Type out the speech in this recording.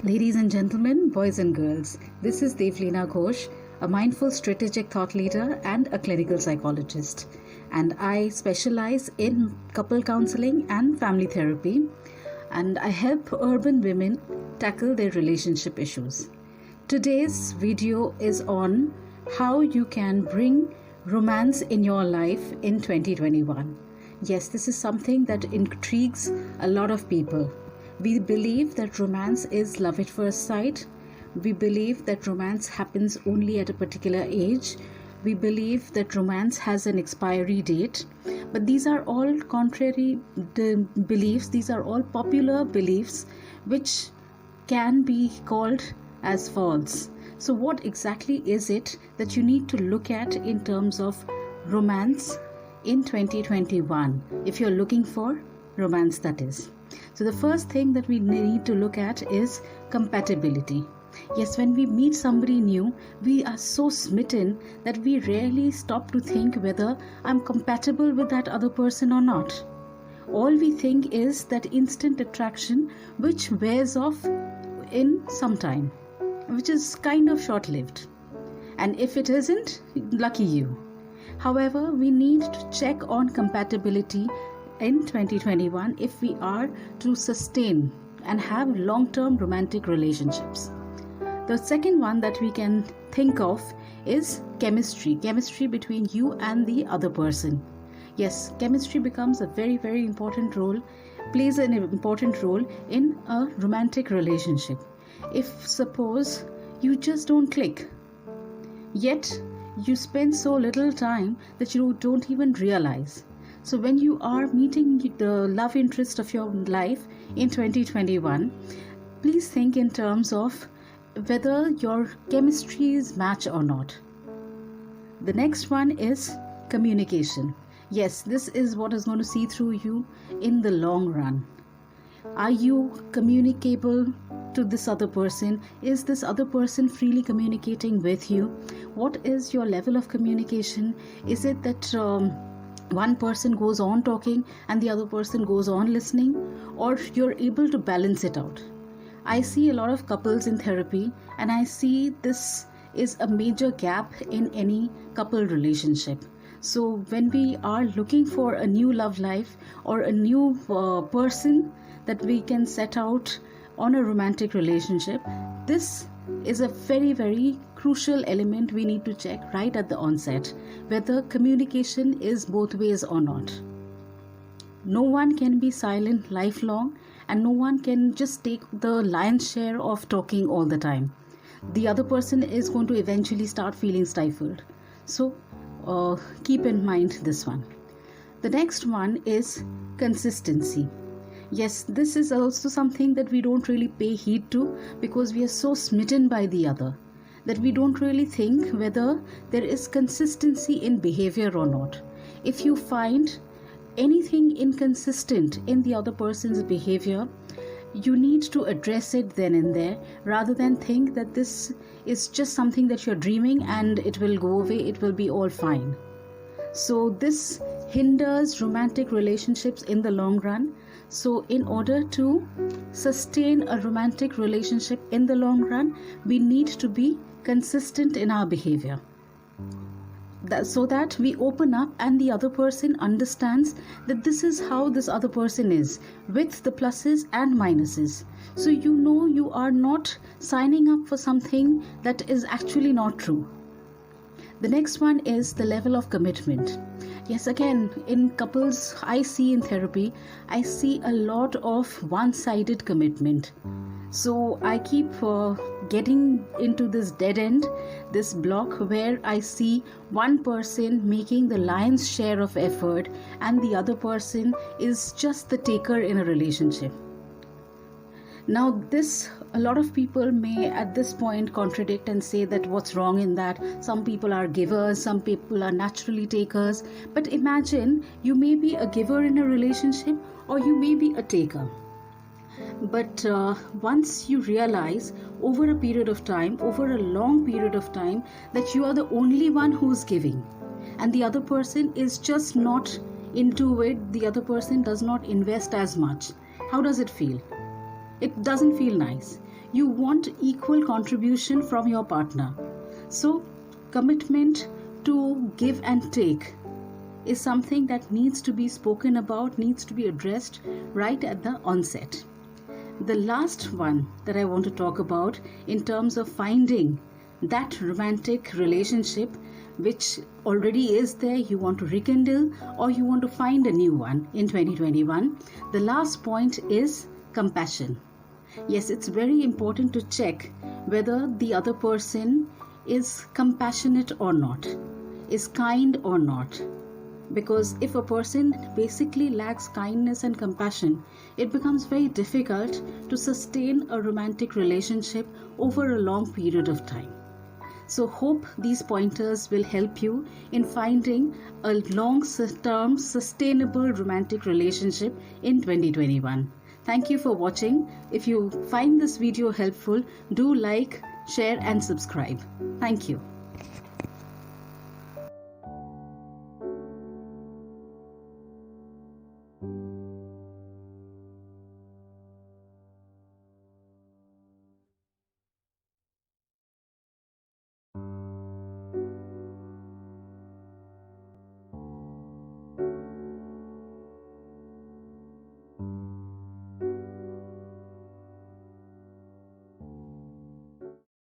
Ladies and gentlemen, boys and girls, this is Devleena G, a mindful strategic thought leader and a clinical psychologist. And I specialize in couple counseling and family therapy. And I help urban women tackle their relationship issues. Today's video is on how you can bring romance in your life in 2021. Yes, this is something that intrigues a lot of people. We believe that romance is love at first sight. We believe that romance happens only at a particular age. We believe that romance has an expiry date. But these are all contrary beliefs. These are all popular beliefs which can be called as false. So what exactly is it that you need to look at in terms of romance in 2021 if you're looking for romance, that is? So the first thing that we need to look at is compatibility. Yes, when we meet somebody new, we are so smitten that we rarely stop to think whether I'm compatible with that other person or not. All we think is that instant attraction which wears off in some time, which is kind of short-lived. And if it isn't, lucky you. However, we need to check on compatibility in 2021 if we are to sustain and have long-term romantic relationships. The second one that we can think of is chemistry between you and the other person. Yes, chemistry becomes a very, very important role, plays an important role in a romantic relationship. If suppose you just don't click, yet you spend so little time that you don't even realize. So when you are meeting the love interest of your life in 2021, please think in terms of whether your chemistry is match or not. The next one is communication. Yes, this is what is going to see through you in the long run. Are you communicable to this other person? Is this other person freely communicating with you? What is your level of communication? Is it that one person goes on talking and the other person goes on listening, or you're able to balance it out? I see a lot of couples in therapy, and I see this is a major gap in any couple relationship. So when we are looking for a new love life or a new person that we can set out on a romantic relationship, this is a very, very crucial element we need to check right at the onset, whether communication is both ways or not. No one can be silent lifelong, and no one can just take the lion's share of talking all the time. The other person is going to eventually start feeling stifled. So keep in mind this one. The next one is consistency. Yes, this is also something that we don't really pay heed to because we are so smitten by the other that we don't really think whether there is consistency in behavior or not. If you find anything inconsistent in the other person's behavior, you need to address it then and there rather than think that this is just something that you're dreaming and it will go away, it will be all fine. So this hinders romantic relationships in the long run. So in order to sustain a romantic relationship in the long run, we need to be consistent in our behavior. So that we open up and the other person understands that this is how this other person is, with the pluses and minuses. So you know you are not signing up for something that is actually not true. The next one is the level of commitment. Yes, again, in couples I see in therapy, I see a lot of one-sided commitment. So I keep getting into this dead end, this block where I see one person making the lion's share of effort and the other person is just the taker in a relationship. Now this, a lot of people may at this point contradict and say that what's wrong in that? Some people are givers, some people are naturally takers. But imagine you may be a giver in a relationship or you may be a taker. But once you realize over a period of time, over a long period of time, that you are the only one who's giving and the other person is just not into it, the other person does not invest as much, how does it feel? It doesn't feel nice. You want equal contribution from your partner. So, commitment to give and take is something that needs to be spoken about, needs to be addressed right at the onset. The last one that I want to talk about in terms of finding that romantic relationship which already is there, you want to rekindle or you want to find a new one in 2021. The last point is compassion. Yes, it's very important to check whether the other person is compassionate or not, is kind or not. Because if a person basically lacks kindness and compassion, it becomes very difficult to sustain a romantic relationship over a long period of time. So hope these pointers will help you in finding a long-term sustainable romantic relationship in 2021. Thank you for watching. If you find this video helpful, do like, share and subscribe. Thank you.